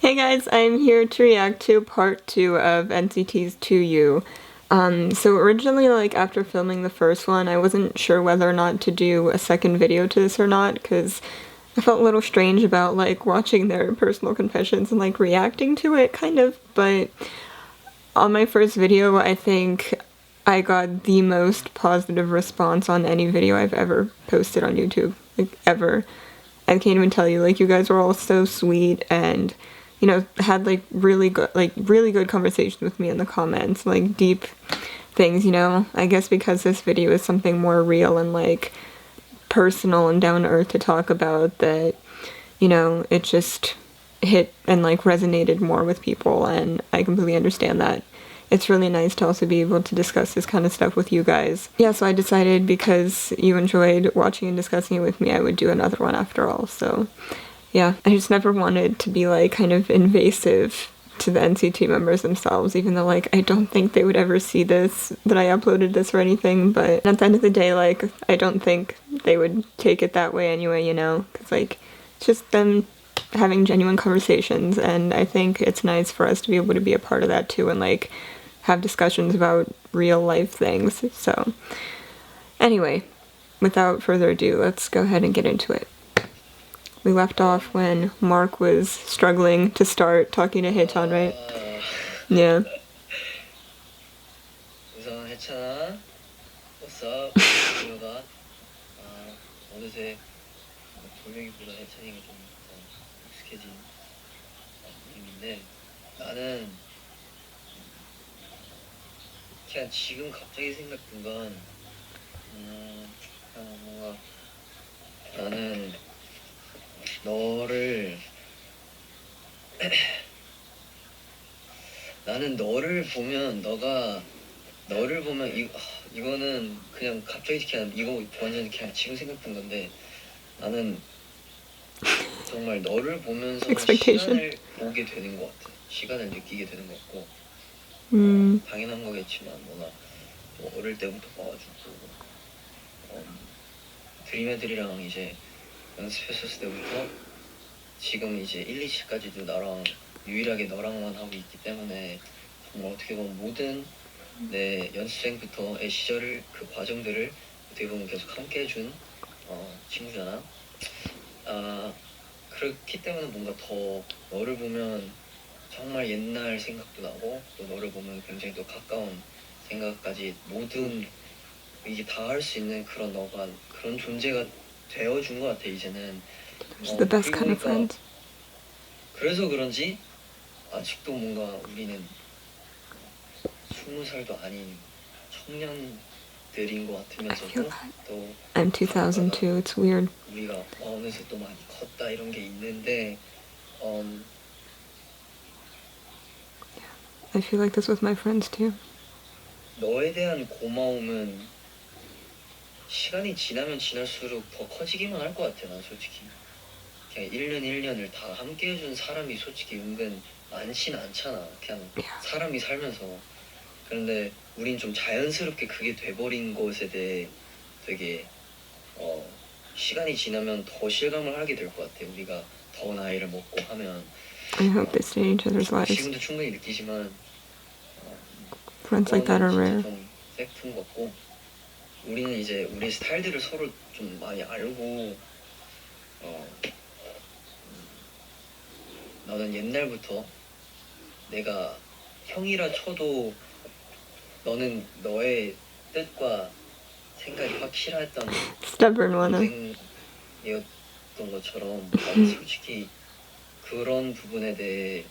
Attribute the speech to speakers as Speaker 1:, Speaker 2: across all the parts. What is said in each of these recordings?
Speaker 1: Hey guys, I'm here to react to part 2 of NCT's To You. So originally, like, after filming the first one, I wasn't sure whether or not to do a second video to this or not, because I felt a little strange about, like, watching their personal confessions and, like, reacting to it, kind of, but on my first video, I think I got the most positive response on any video I've ever posted on YouTube, like, ever. I can't even tell you, like, you guys were all so sweet and, you know, had like really good conversations with me in the comments, like deep things, you know. I guess because this video is something more real and like personal and down to earth to talk about, that, you know, it just hit and like resonated more with people, and I completely understand that. It's really nice to also be able to discuss this kind of stuff with you guys. Yeah, so I decided because you enjoyed watching and discussing it with me, I would do another one after all, so yeah. I just never wanted to be like kind of invasive to the NCT members themselves, even though like I don't think they would ever see this, that I uploaded this or anything, but at the end of the day, like, I don't think they would take it that way anyway, you know, because like it's just them having genuine conversations, and I think it's nice for us to be able to be a part of that too, and like have discussions about real life things. So anyway, without further ado, let's go ahead and get into it. We left off when Mark was struggling to start talking to Haechan, right? Yeah.
Speaker 2: 우선 해찬아, what's up? 이거가 어느새 돌멩이보다 해찬이가 좀 더 익숙해진 느낌인데, 나는 그냥 지금 갑자기 생각든 건 그냥 뭔가 나는 너를 나는 너를 보면 너를 보면 이거는 그냥 갑자기 그냥 이거 완전 그냥 지금 생각든 건데, 나는 정말 너를 보면서 시간을 보게 되는 것 같아. 시간을 느끼게 되는 것 같고, 당연한 거겠지만 워낙 어릴 때부터 봐가지고 드림애들이랑 이제 연습했었을 때부터 지금 이제 1, 2시까지도 나랑 유일하게 너랑만 하고 있기 때문에 정말 어떻게 보면 모든 내 연습생부터의 시절을, 그 과정들을 어떻게 보면 계속 함께 해준 친구잖아. 그렇기 때문에 뭔가 더 너를 보면 정말 옛날 생각도 나고, 또 너를 보면 굉장히 또 가까운 생각까지 모든 이게 다 할 수 있는 그런 너가 그런 존재가 되어준 것 같아 이제는.
Speaker 1: The best kind of friends.
Speaker 2: 그래서 그런지 아직도 뭔가 우리는 20살도 아닌 청년들인 것 같으면서도 또
Speaker 1: I'm 2002. It's weird.
Speaker 2: 우리가 어느새 또 많이 컸다 이런 게 있는데,
Speaker 1: I feel like this with my friends too.
Speaker 2: 너에 대한 고마움은 시간이 지나면 지날수록 더 커지기만 할 것 같아. 난 솔직히 그냥 1년 1년을 다 함께 해준 사람이 솔직히 은근 많진 않잖아, 그냥 사람이 살면서. 그런데 우린 좀 자연스럽게 그게 돼버린 것에 대해 되게 시간이 지나면 더 실감을 하게 될 것 같아. 우리가 더 나이를 먹고 하면.
Speaker 1: I hope they stay in each other's lives.
Speaker 2: 지금도 충분히 느끼지만
Speaker 1: Friends like that are rare.
Speaker 2: 좀 팩트인 것 같고, 우리는 이제 우리 스타일들을 서로 좀 많이 알고, 나는 옛날부터 내가 형이라 쳐도 너는 너의 뜻과 생각이 확실했던
Speaker 1: Stubborn one.
Speaker 2: 동생이었던 것처럼, 나는 솔직히 그런 부분에 대해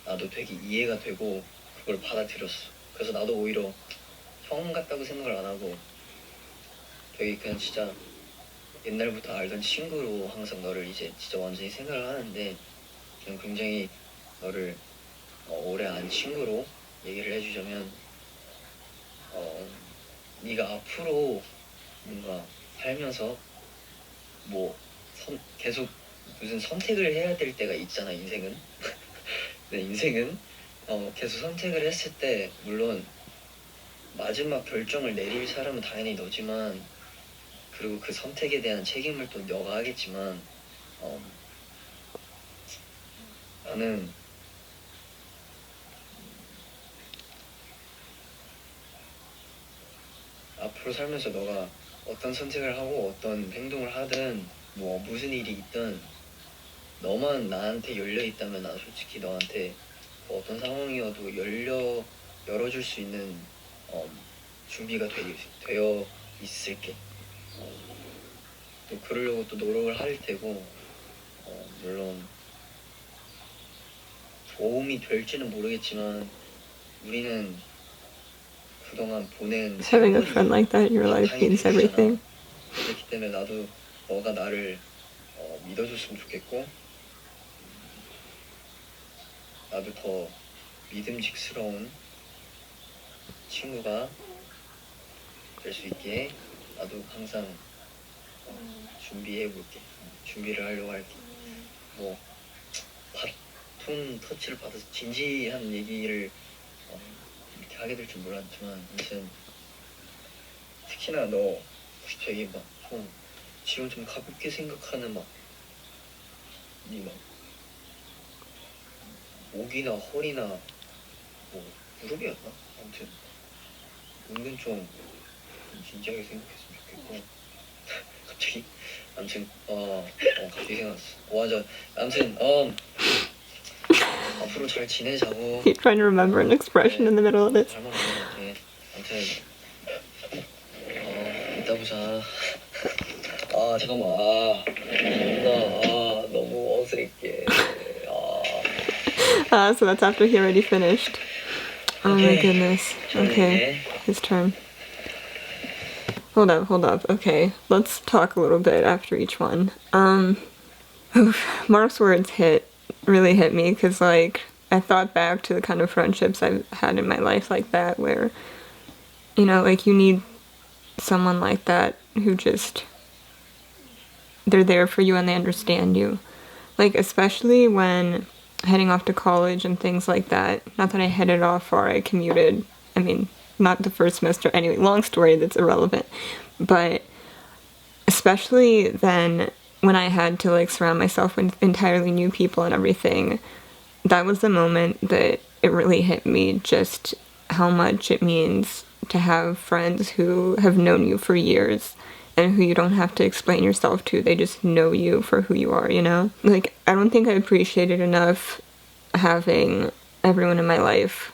Speaker 2: 나도 되게 이해가 되고 그걸 받아들였어. 그래서 나도 오히려 형 같다고 생각을 안 하고 되게 그냥 진짜 옛날부터 알던 친구로 항상 너를 이제 진짜 완전히 생각을 하는데, 그냥 굉장히 너를 오래 안 친구로 얘기를 해주자면, 네가 앞으로 뭔가 살면서 뭐 계속 무슨 선택을 해야 될 때가 있잖아, 인생은. 내 인생은 계속 선택을 했을 때 물론 마지막 결정을 내릴 사람은 당연히 너지만, 그리고 그 선택에 대한 책임을 또 너가 하겠지만, 나는 앞으로 살면서 너가 어떤 선택을 하고 어떤 행동을 하든 뭐 무슨 일이 있든 너만 나한테 열려 있다면 난 솔직히 너한테 어떤 상황이어도 열어줄 수 있는 준비가 되어 있을게. 또 그러려고 또 노력을 할 테고 물론 도움이 될지는 모르겠지만 우리는 그동안 보낸
Speaker 1: Having a friend like that in your life means everything.
Speaker 2: 그렇기 때문에 나도 너가 나를 믿어줬으면 좋겠고 나도 더 믿음직스러운 친구가 될 수 있게 나도 항상 준비를 하려고 할게. 뭐 바톤 터치를 받아서 진지한 얘기를 이렇게 하게 될 줄 몰랐지만 아무튼 특히나 너 되게 막 지금 좀 가볍게 생각하는 목이나 허리나 뭐 무릎이었나? 아무튼 은근 좀 진지하게 생각했으면 좋겠고 갑자기 아무튼 갑자기 생각났어. 맞아. 아무튼 앞으로 잘 지내자고.
Speaker 1: Keep trying to remember an expression in the middle of it.
Speaker 2: 잘 말하는 것 같아. 아무튼 이따 보자. 잠깐만. 나 너무 어색해.
Speaker 1: So that's after he already finished. Oh my goodness. Okay, his turn. Hold up. Okay, let's talk a little bit after each one. Mark's words really hit me because, like, I thought back to the kind of friendships I've had in my life like that where, you know, like, you need someone like that who just, they're there for you and they understand you. Like, especially when heading off to college and things like that. Not that I headed off far, I commuted. I mean, not the first semester. Anyway, long story that's irrelevant. But especially then when I had to, like, surround myself with entirely new people and everything, that was the moment that it really hit me just how much it means to have friends who have known you for years and who you don't have to explain yourself to. They just know you for who you are, you know? Like, I don't think I appreciated enough having everyone in my life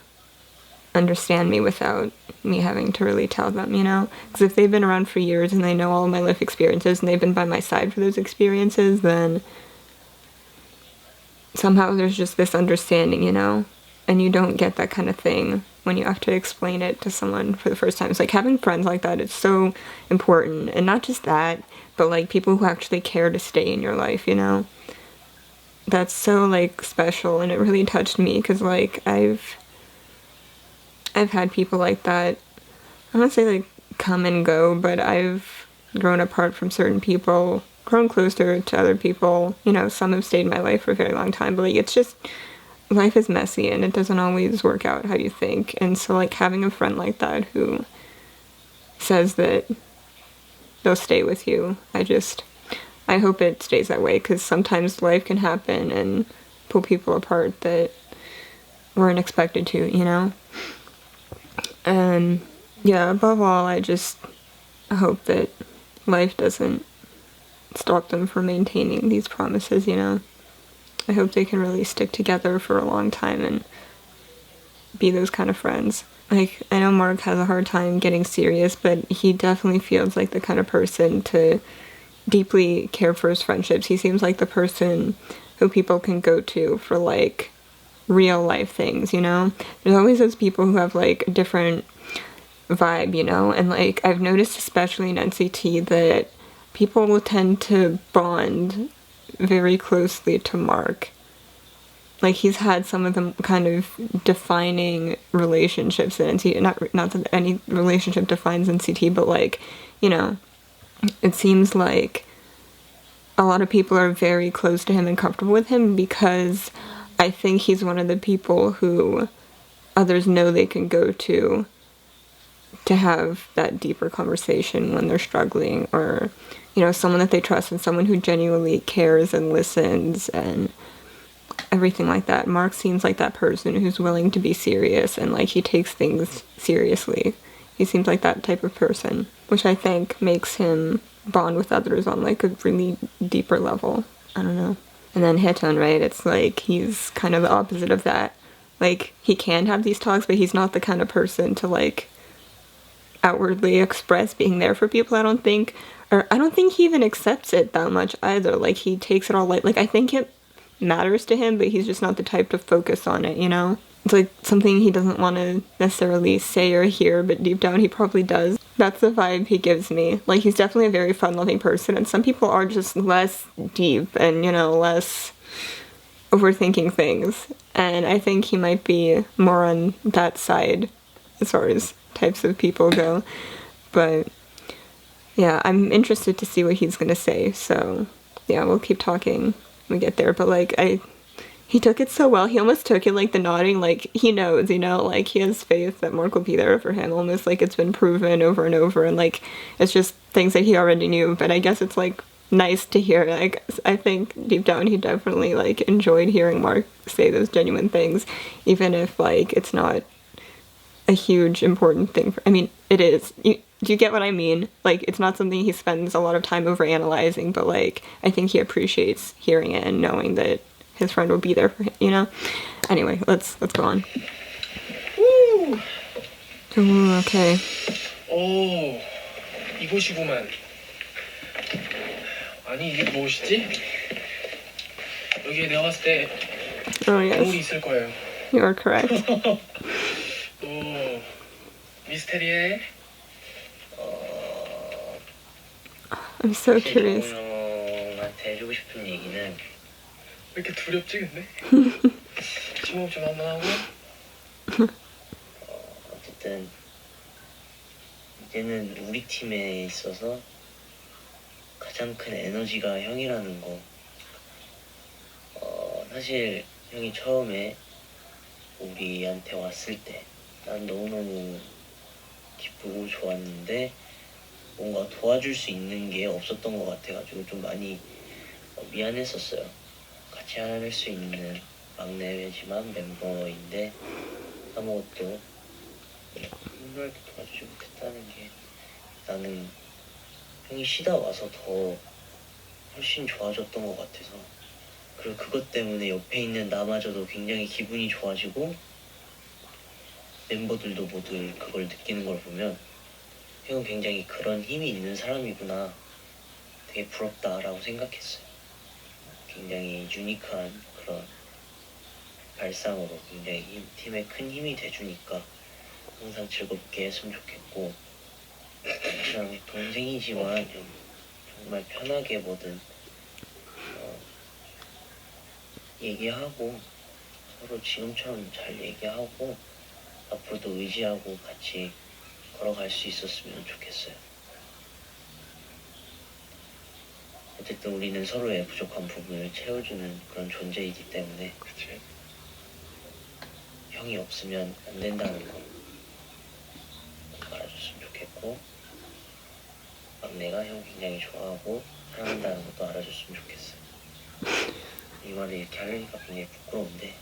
Speaker 1: understand me without me having to really tell them, you know? Because if they've been around for years and they know all of my life experiences and they've been by my side for those experiences, then somehow there's just this understanding, you know? And you don't get that kind of thing when you have to explain it to someone for the first time. It's like having friends like that is so important. And not just that, but like people who actually care to stay in your life, you know? That's so, like, special, and it really touched me because, like, I've had people like that. I don't say, like, come and go, but I've grown apart from certain people, grown closer to other people. You know, some have stayed in my life for a very long time, but, like, it's just, life is messy and it doesn't always work out how you think. And so, like, having a friend like that who says that they'll stay with you, I hope it stays that way, because sometimes life can happen and pull people apart that weren't expected to, you know? And yeah, above all, I hope that life doesn't stop them from maintaining these promises, you know? I hope they can really stick together for a long time and be those kind of friends. Like, I know Mark has a hard time getting serious, but he definitely feels like the kind of person to deeply care for his friendships. He seems like the person who people can go to for, like, real life things, you know? There's always those people who have, like, a different vibe, you know? And, like, I've noticed, especially in NCT, that people will tend to bond very closely to Mark. Like, he's had some of the kind of defining relationships in NCT. Not that any relationship defines NCT, but, like, you know, it seems like a lot of people are very close to him and comfortable with him because I think he's one of the people who others know they can go to have that deeper conversation when they're struggling, or, you know, someone that they trust and someone who genuinely cares and listens and everything like that. Mark seems like that person who's willing to be serious and, like, he takes things seriously. He seems like that type of person. which I think makes him bond with others on like a really deeper level. I don't know. And then Heton, right? It's like he's kind of the opposite of that. Like he can have these talks, but he's not the kind of person to like outwardly express being there for people. I don't think, or I don't think he even accepts it that much either. Like he takes it all like I think it matters to him, but he's just not the type to focus on it, you know? It's like something he doesn't want to necessarily say or hear, but deep down he probably does. That's the vibe he gives me. Like he's definitely a very fun-loving person, and some people are just less deep and, you know, less overthinking things. And I think he might be more on that side as far as types of people go. But yeah, I'm interested to see what he's gonna say. So yeah, we'll keep talking when we get there. But like he took it so well. He almost took it like the nodding, like he knows, you know, like he has faith that Mark will be there for him, almost like it's been proven over and over, and like it's just things that he already knew. But I guess it's like nice to hear. Like I think deep down he definitely like enjoyed hearing Mark say those genuine things, even if like it's not a huge important thing for, I mean, it is. Do you get what I mean? Like, it's not something he spends a lot of time over analyzing, but like, I think he appreciates hearing it and knowing that his friend will be there for him, you know? Anyway, let's go on.
Speaker 3: 우!
Speaker 1: Ooh, okay.
Speaker 3: 오, 이곳이구만. 아니, 이게 무엇이지? 여기에 내가 봤을 때
Speaker 1: Oh,
Speaker 3: 동물이
Speaker 1: yes.
Speaker 3: 있을 거예요.
Speaker 1: You are correct.
Speaker 3: 오, 미스테리해.
Speaker 1: I'm so
Speaker 2: 사실
Speaker 1: curious.
Speaker 2: 정우 형한테 해주고 싶은 얘기는
Speaker 3: 왜 이렇게 두렵지, 근데? 심호흡 좀 한번 하고.
Speaker 2: 어쨌든 이제는 우리 팀에 있어서 가장 큰 에너지가 형이라는 거. 사실 형이 처음에 우리한테 왔을 때 난 너무너무 기쁘고 좋았는데 뭔가 도와줄 수 있는 게 없었던 것 같아가지고 좀 많이 미안했었어요. 같이 할 수 있는 막내지만 멤버인데 아무것도 힘들게 도와주지 못했다는 게 나는 형이 쉬다 와서 더 훨씬 좋아졌던 것 같아서, 그리고 그것 때문에 옆에 있는 나마저도 굉장히 기분이 좋아지고 멤버들도 모두 그걸 느끼는 걸 보면 형은 굉장히 그런 힘이 있는 사람이구나, 되게 부럽다라고 생각했어요. 굉장히 유니크한 그런 발상으로 굉장히 팀에 큰 힘이 돼주니까 항상 즐겁게 했으면 좋겠고, 그냥 동생이지만 정말 편하게 뭐든 얘기하고 서로 지금처럼 잘 얘기하고 앞으로도 의지하고 같이 걸어갈 수 있었으면 좋겠어요. 어쨌든 우리는 서로의 부족한 부분을 채워주는 그런 존재이기 때문에
Speaker 3: 그치.
Speaker 2: 형이 없으면 안 된다는 거 알아줬으면 좋겠고, 막내가 형 굉장히 좋아하고 사랑한다는 것도 알아줬으면 좋겠어요. 이 말을 이렇게 하려니까 굉장히 부끄러운데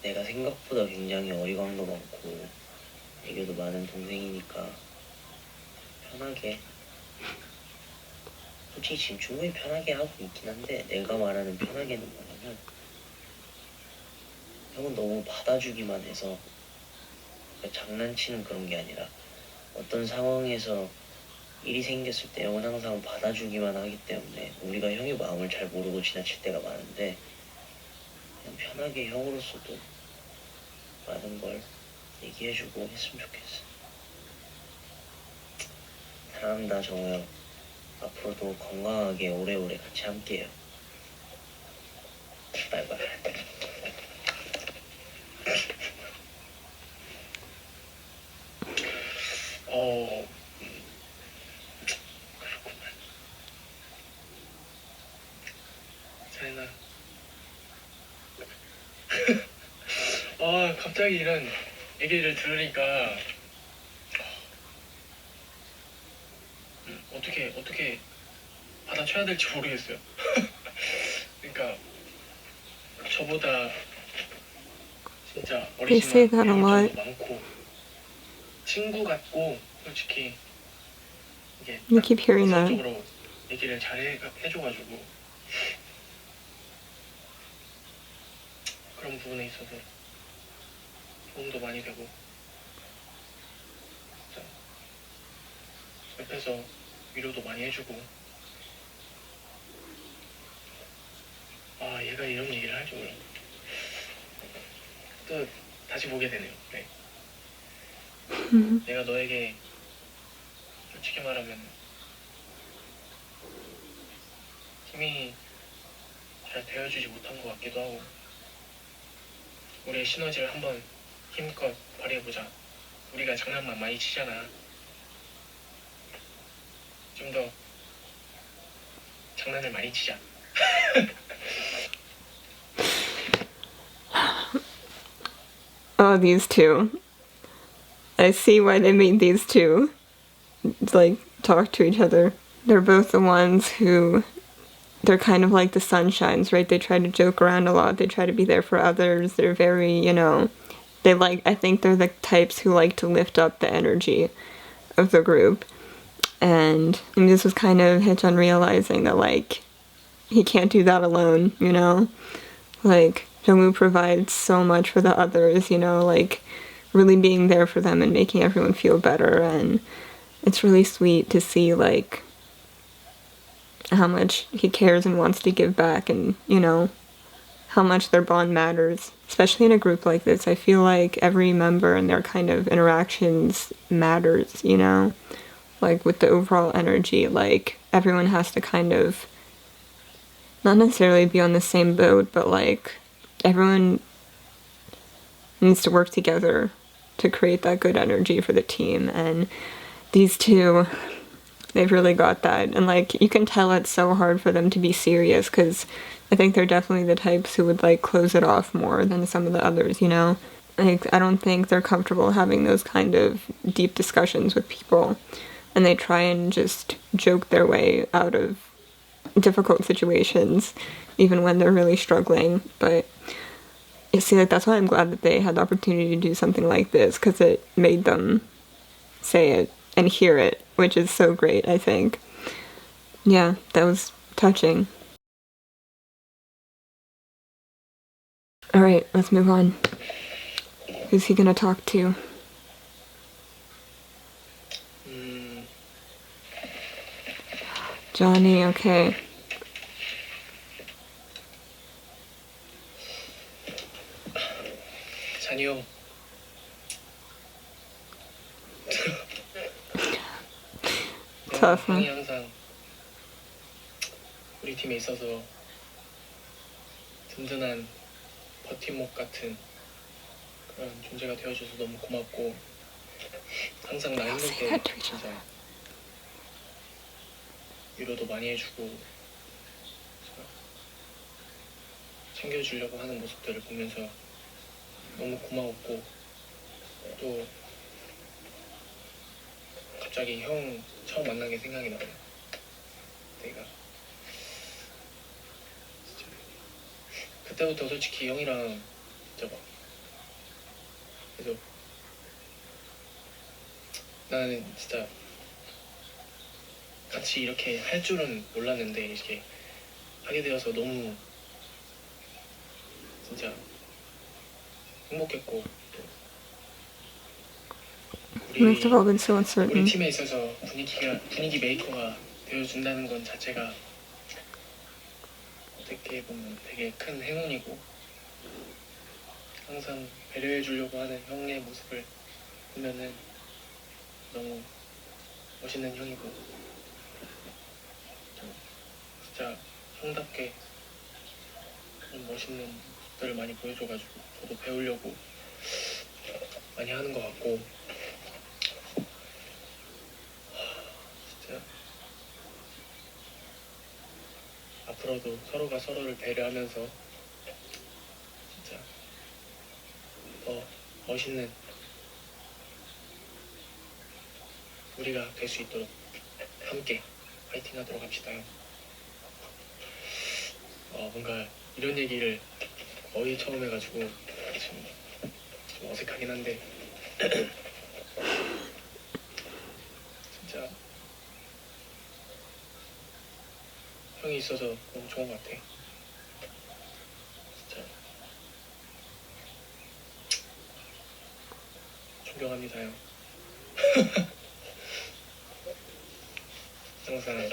Speaker 2: 내가 생각보다 굉장히 어리광도 많고 애교도 많은 동생이니까 편하게, 솔직히 지금 충분히 편하게 하고 있긴 한데, 내가 말하는 편하게는 뭐냐면 형은 너무 받아주기만 해서, 그러니까 장난치는 그런 게 아니라 어떤 상황에서 일이 생겼을 때 형은 항상 받아주기만 하기 때문에 우리가 형의 마음을 잘 모르고 지나칠 때가 많은데, 그냥 편하게 형으로서도 많은 걸 얘기해주고 했으면 좋겠어. 사랑한다 정우 형. 앞으로도 건강하게 오래오래 같이 함께해요. 바이바이.
Speaker 3: 그렇구만. 사연아. 갑자기 이런 얘기를 들으니까 어떻게 받아쳐야 될지 모르겠어요. 그러니까 저보다 진짜
Speaker 1: They say
Speaker 3: 어리지만
Speaker 1: that a
Speaker 3: 배울
Speaker 1: lot.
Speaker 3: 점도 많고 친구 같고 솔직히 이게
Speaker 1: You
Speaker 3: 딱
Speaker 1: keep hearing that.
Speaker 3: 이성적으로 얘기를 잘 해줘가지고 그런 부분에 있어서 도움도 많이 되고 진짜 옆에서 위로도 많이 해주고 아 얘가 이런 얘기를 할 줄은 또 다시 보게 되네요. 네. 내가 너에게 솔직히 말하면 힘이 잘 되어주지 못한 것 같기도 하고 우리의 시너지를 한번 힘껏 발휘해보자. 우리가 장난만 많이 치잖아. 좀 더 장난을 많이 치자.
Speaker 1: Oh, these two. I see why they made these two like talk to each other. They're both the ones who they're kind of like the sunshines, right? They try to joke around a lot. They try to be there for others. They're very, they like, I think they're the types who like to lift up the energy of the group. And this was kind of Haechan realizing that, like, he can't do that alone, Like, Jungwoo provides so much for the others, like, really being there for them and making everyone feel better. And it's really sweet to see, like, how much he cares and wants to give back and, how much their bond matters. Especially in a group like this, I feel like every member and their kind of interactions matters, Like, with the overall energy, like, everyone has to kind of not necessarily be on the same boat, but, like, everyone needs to work together to create that good energy for the team. And these two, they've really got that. And, like, you can tell it's so hard for them to be serious, because I think they're definitely the types who would, like, close it off more than some of the others, Like, I don't think they're comfortable having those kind of deep discussions with people. And they try and just joke their way out of difficult situations, even when they're really struggling. But you see, like, that's why I'm glad that they had the opportunity to do something like this, because it made them say it and hear it, which is so great, I think. Yeah, that was touching. Alright, let's move on. Who's he gonna talk to? Johnny, okay.
Speaker 3: 잔이요.
Speaker 1: Tough,
Speaker 3: 형이
Speaker 1: huh?
Speaker 3: 항상 우리 팀에 있어서 든든한 버팀목 같은 그런 존재가 되어줘서 너무 고맙고 항상 나 힘들 때 진짜 위로도 많이 해주고 챙겨주려고 하는 모습들을 보면서 너무 고마웠고 또 갑자기 형 처음 만난 게 생각이 나요. 내가 진짜 그때부터 솔직히 형이랑 진짜 막 계속 나는 진짜 같이 이렇게 할 줄은 몰랐는데 이렇게 하게 되어서 너무 진짜 행복했고
Speaker 1: Must have all been so
Speaker 3: 우리
Speaker 1: uncertain.
Speaker 3: 팀에 있어서 분위기 메이커가 되어준다는 건 자체가 어떻게 보면 되게 큰 행운이고 항상 배려해 주려고 하는 형의 모습을 보면은 너무 멋있는 형이고 진짜 형답게 그런 멋있는 모습들을 많이 보여줘가지고 저도 배우려고 많이 하는 것 같고 진짜 앞으로도 서로가 서로를 배려하면서 진짜 더 멋있는 우리가 될 수 있도록 함께 파이팅 하도록 합시다. 뭔가 이런 얘기를 거의 처음 해가지고 지금 좀 어색하긴 한데 진짜 형이 있어서 너무 좋은 것 같아. 진짜 존경합니다 형. 항상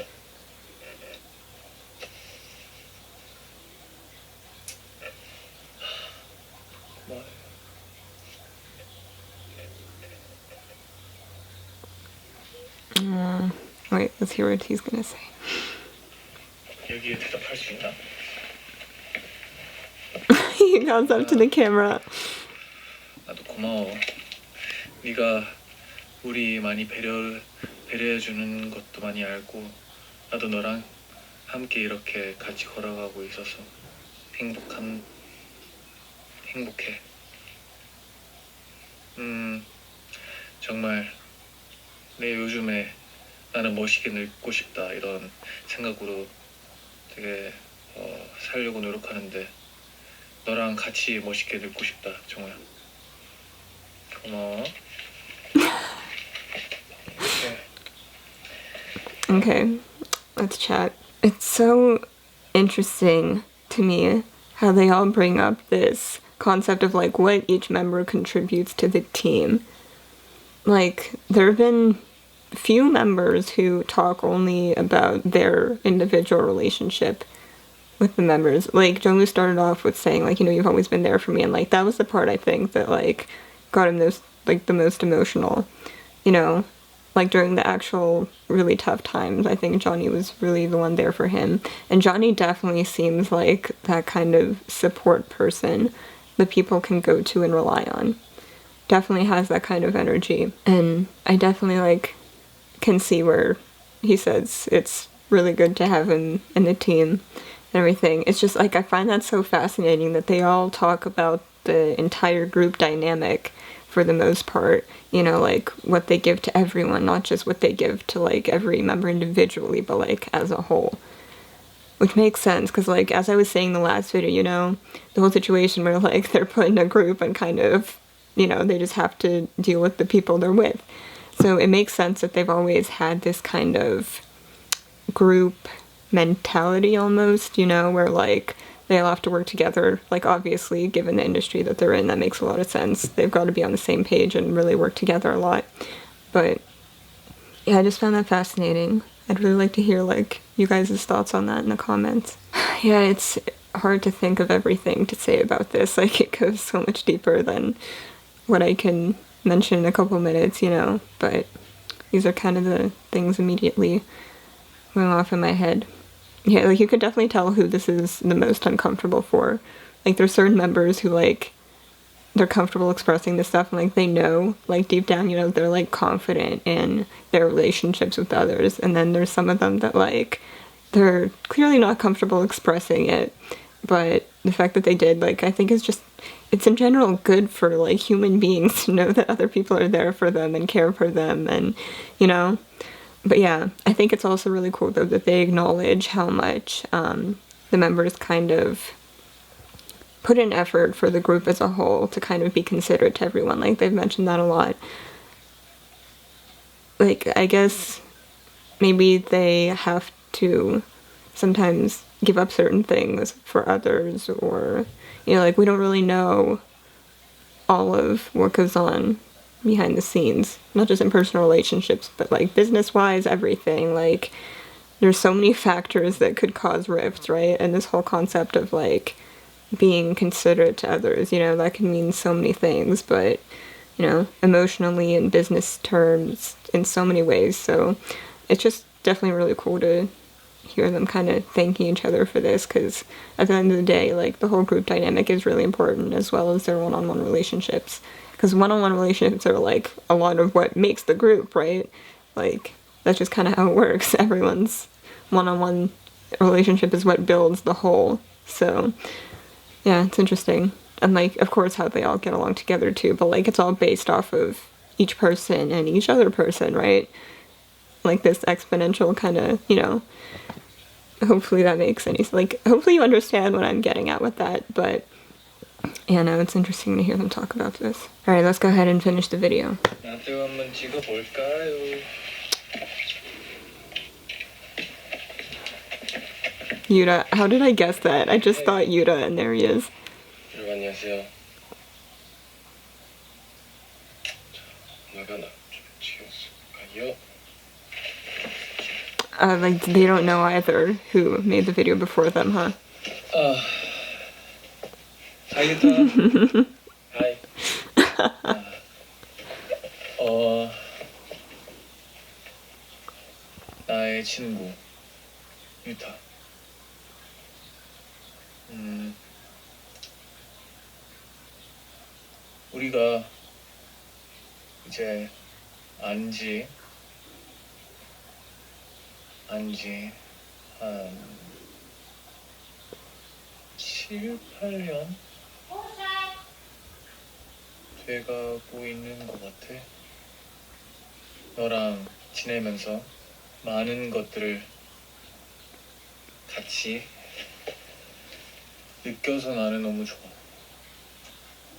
Speaker 3: 고마워요.
Speaker 1: Wait, let's hear what he's gonna say.
Speaker 3: 여기에 대답할 수 있나?
Speaker 1: He goes up to the camera.
Speaker 3: 나도 고마워. 네가 우리 많이 배려해주는 것도 많이 알고 나도 너랑 함께 이렇게 같이 걸어가고 있어서 행복해. 정말 내 요즘에 나는 멋있게 늙고 싶다 이런 생각으로 되게 살려고 노력하는데 너랑 같이 멋있게 늙고 싶다 정우야. 고마워.
Speaker 1: Okay, let's chat. It's so interesting to me how they all bring up this concept of like what each member contributes to the team. Like, there have been few members who talk only about their individual relationship with the members. Like, Jungwoo started off with saying, like, you know, you've always been there for me, and like that was the part I think that like got him the most emotional, you know, like during the actual really tough times. I think Johnny was really the one there for him, and Johnny definitely seems like that kind of support person that people can go to and rely on. Definitely has that kind of energy, and I definitely like can see where he says it's really good to have him in the team and everything. It's just like I find that so fascinating that they all talk about the entire group dynamic for the most part, you know, like what they give to everyone, not just what they give to like every member individually, but like as a whole. Which makes sense, because like as I was saying in the last video, you know, the whole situation where like they're put in a group and kind of, you know, they just have to deal with the people they're with. So it makes sense that they've always had this kind of group mentality almost, you know, where like they all have to work together. Like obviously, given the industry that they're in, that makes a lot of sense. They've got to be on the same page and really work together a lot. But yeah, I just found that fascinating. I'd really like to hear like you guys' thoughts on that in the comments. Yeah, it's hard to think of everything to say about this. Like it goes so much deeper than what I can mention in a couple minutes, you know, but these are kind of the things immediately going off in my head. Yeah, like you could definitely tell who this is the most uncomfortable for. Like there's certain members who like they're comfortable expressing this stuff and like they know, like deep down, you know, they're like confident in their relationships with others, and then there's some of them that like they're clearly not comfortable expressing it, but the fact that they did, like, I think is just, it's in general good for like human beings to know that other people are there for them and care for them, and you know. But yeah, I think it's also really cool though that they acknowledge how much the members kind of put in effort for the group as a whole to kind of be considerate to everyone. Like they've mentioned that a lot. Like I guess maybe they have to sometimes give up certain things for others, or you know, like we don't really know all of what goes on behind the scenes, not just in personal relationships, but like business-wise, everything. Like there's so many factors that could cause rifts, right? And this whole concept of like being considerate to others, you know, that can mean so many things, but you know, emotionally and business terms in so many ways. So it's just definitely really cool to hear them kind of thanking each other for this, because at the end of the day, like the whole group dynamic is really important, as well as their one-on-one relationships, because one-on-one relationships are like a lot of what makes the group, right? Like that's just kind of how it works. Everyone's one-on-one relationship is what builds the whole. So yeah, it's interesting. And like of course how they all get along together too, but like it's all based off of each person and each other person, right? Like this exponential kind of, you know, hopefully that makes any, like hopefully you understand what I'm getting at with that. But Yeah, no, it's interesting to hear them talk about this. Alright, let's go ahead and finish the video.
Speaker 3: 나도 한번 찍어볼까요?
Speaker 1: Yuta, how did I guess that? I just thought Yuta, and there he is.
Speaker 3: 여러분 안녕하세요. 나가 나좀 지웠을까요?
Speaker 1: Like, they don't know either who made the video before them, huh?
Speaker 3: Hi Yuta. Hi. 나의 친구 유타. 우리가 이제 안지 한 7, 8년 돼가고 있는 것 같아. 너랑 지내면서 많은 것들을 같이 느껴서 나는 너무 좋아.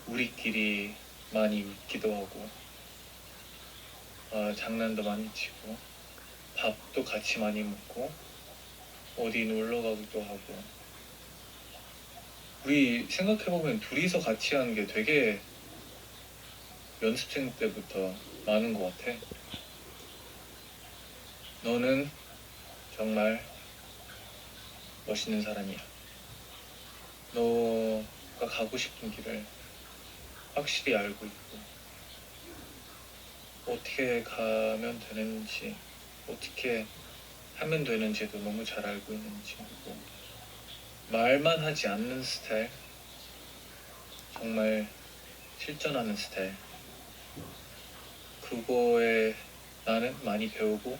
Speaker 3: 우리끼리 많이 웃기도 하고 장난도 많이 치고 밥도 같이 많이 먹고 어디 놀러 가기도 하고. 우리 생각해보면 둘이서 같이 하는 게 되게 연습생 때부터 많은 것 같아. 너는 정말 멋있는 사람이야. 너가 가고 싶은 길을 확실히 알고 있고 어떻게 가면 되는지 어떻게 하면 되는지도 너무 잘 알고 있는 친구고 말만 하지 않는 스타일, 정말 실천하는 스타일. 그거에 나는 많이 배우고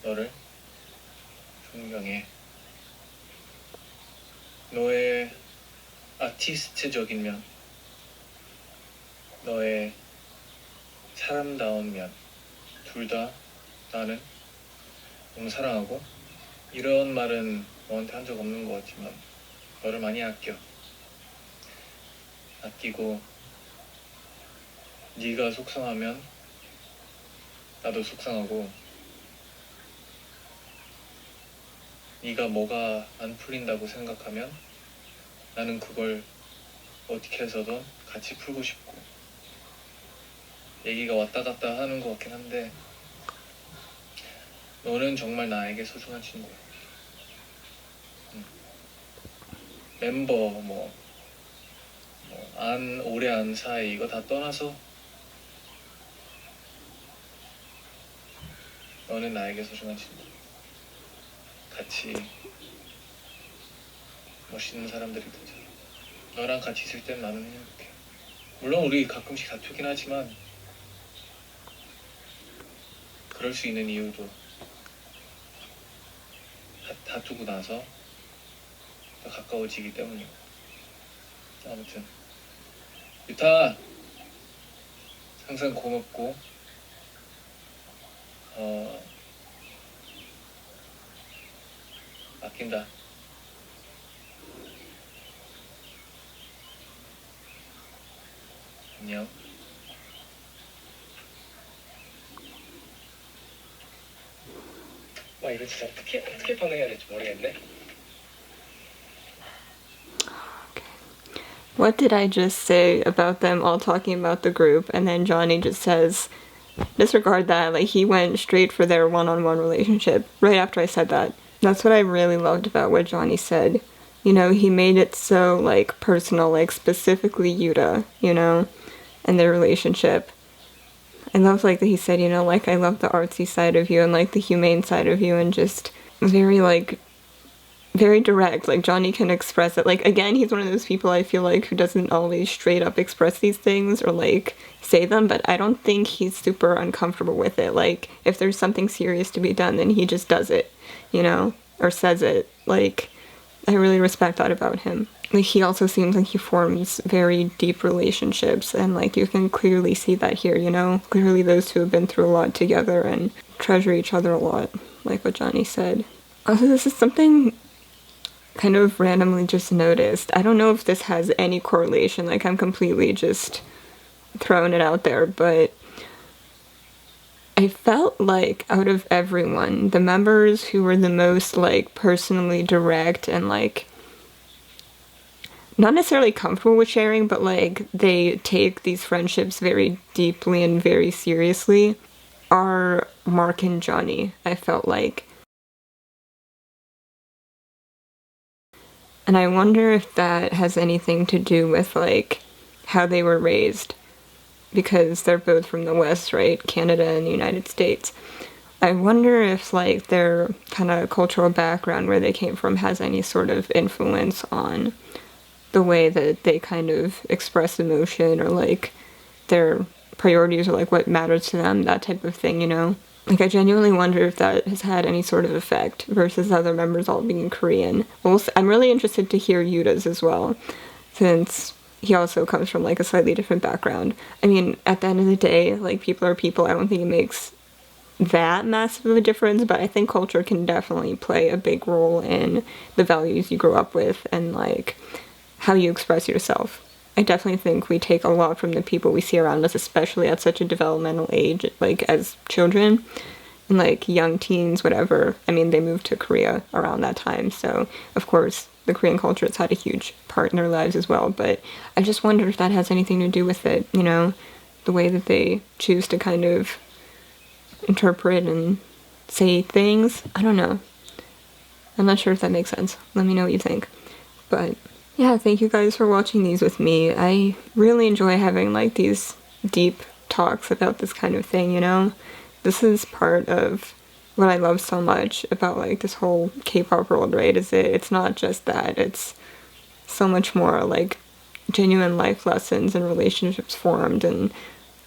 Speaker 3: 너를 존경해. 너의 아티스트적인 면, 너의 사람다운 면, 둘 다 나는 너무 사랑하고, 이런 말은 너한테 한 적 없는 것 같지만 너를 많이 아끼고 네가 속상하면 나도 속상하고 네가 뭐가 안 풀린다고 생각하면 나는 그걸 어떻게 해서든 같이 풀고 싶고 얘기가 왔다 갔다 하는 것 같긴 한데 너는 정말 나에게 소중한 친구야. 멤버 오래 안 사이 이거 다 떠나서 너는 나에게 소중한 친구. 같이 멋있는 사람들이 되자. 너랑 같이 있을 땐 나는 행복해. 물론 우리 가끔씩 다투긴 하지만 그럴 수 있는 이유도 다투고 나서 더 가까워지기 때문이고. 아무튼 유타 항상 고맙고 아낀다. 안녕. 와 이거 진짜 어떻게 반응해야 될지 모르겠네.
Speaker 1: What did I just say about them all talking about the group, and then Johnny just says, disregard that, like he went straight for their one-on-one relationship right after I said that. That's what I really loved about what Johnny said. You know, he made it so like personal, like specifically Yuta, you know, and their relationship. I love like that he said, you know, like I love the artsy side of you and like the humane side of you, and just very direct. Like Johnny can express it. Like again, he's one of those people I feel like who doesn't always straight up express these things or like say them, but I don't think he's super uncomfortable with it. Like if there's something serious to be done, then he just does it, you know, or says it. Like I really respect that about him. Like he also seems like he forms very deep relationships, and like you can clearly see that here, you know. Clearly those two have been through a lot together and treasure each other a lot, like what Johnny said. Also, this is something kind of randomly just noticed. I don't know if this has any correlation, like I'm completely just throwing it out there, but I felt like out of everyone, the members who were the most like personally direct and like not necessarily comfortable with sharing, but like they take these friendships very deeply and very seriously are Mark and Johnny, I felt like. And I wonder if that has anything to do with like how they were raised, because they're both from the West, right? Canada and the United States. I wonder if like their kind of cultural background, where they came from, has any sort of influence on the way that they kind of express emotion, or like their priorities, or like what matters to them, that type of thing, you know? Like, I genuinely wonder if that has had any sort of effect versus other members all being Korean. Well, I'm really interested to hear Yuta's as well, since he also comes from like a slightly different background. I mean, at the end of the day, like, people are people. I don't think it makes that massive of a difference, but I think culture can definitely play a big role in the values you grow up with and like how you express yourself. I definitely think we take a lot from the people we see around us, especially at such a developmental age, like as children and like young teens, whatever. I mean, they moved to Korea around that time, so of course the Korean culture has had a huge part in their lives as well, but I just wonder if that has anything to do with it, you know, the way that they choose to kind of interpret and say things. I don't know. I'm not sure if that makes sense. Let me know what you think. But yeah, thank you guys for watching these with me. I really enjoy having like these deep talks about this kind of thing, you know? This is part of what I love so much about like this whole K-pop world, right? It's not just that, it's so much more like genuine life lessons and relationships formed, and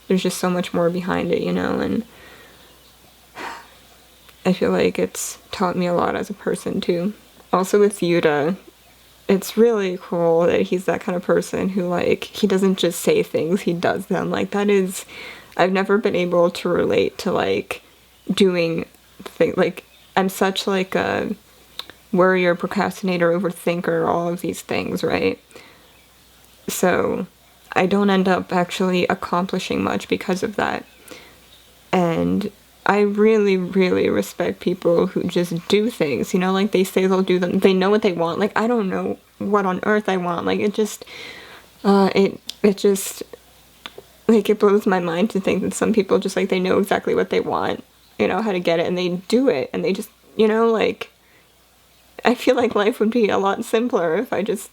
Speaker 1: there's just so much more behind it, you know? And I feel like it's taught me a lot as a person too. Also with Yuta, it's really cool that he's that kind of person who, like, he doesn't just say things, he does them. Like, that is, I've never been able to relate to, like, doing things. Like, I'm such, like, a worrier, procrastinator, overthinker, all of these things, right? So, I don't end up actually accomplishing much because of that. And I really, really respect people who just do things, you know, like they say they'll do them, they know what they want. Like, I don't know what on earth I want. Like, it just, it just, like, it blows my mind to think that some people just, like, they know exactly what they want, you know, how to get it, and they do it, and they just, you know, like, I feel like life would be a lot simpler if I just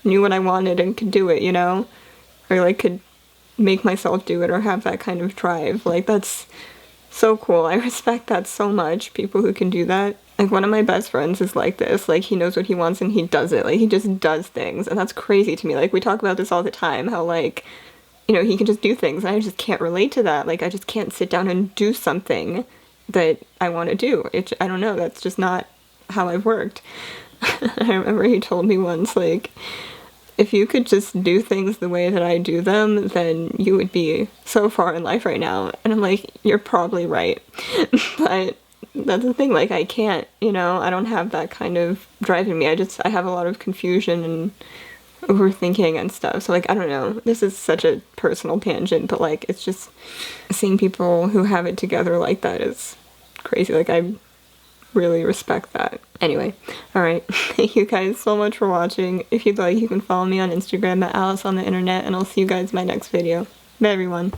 Speaker 1: knew what I wanted and could do it, you know, or, like, could make myself do it, or have that kind of drive. Like, that's so cool. I respect that so much, people who can do that. Like, one of my best friends is like this. Like, he knows what he wants and he does it. Like, he just does things, and that's crazy to me. Like, we talk about this all the time, how, like, you know, he can just do things, and I just can't relate to that. Like, I just can't sit down and do something that I want to do. I don't know, that's just not how I've worked. I remember he told me once, like, if you could just do things the way that I do them, then you would be so far in life right now. And I'm like, you're probably right. But that's the thing, like, I can't, you know, I don't have that kind of drive in me. I have a lot of confusion and overthinking and stuff. So, like, I don't know, this is such a personal tangent, but, like, it's just seeing people who have it together like that is crazy. Like, I really respect that. Anyway, alright, thank you guys so much for watching. If you'd like, you can follow me on Instagram at Alice on the Internet, and I'll see you guys in my next video. Bye, everyone.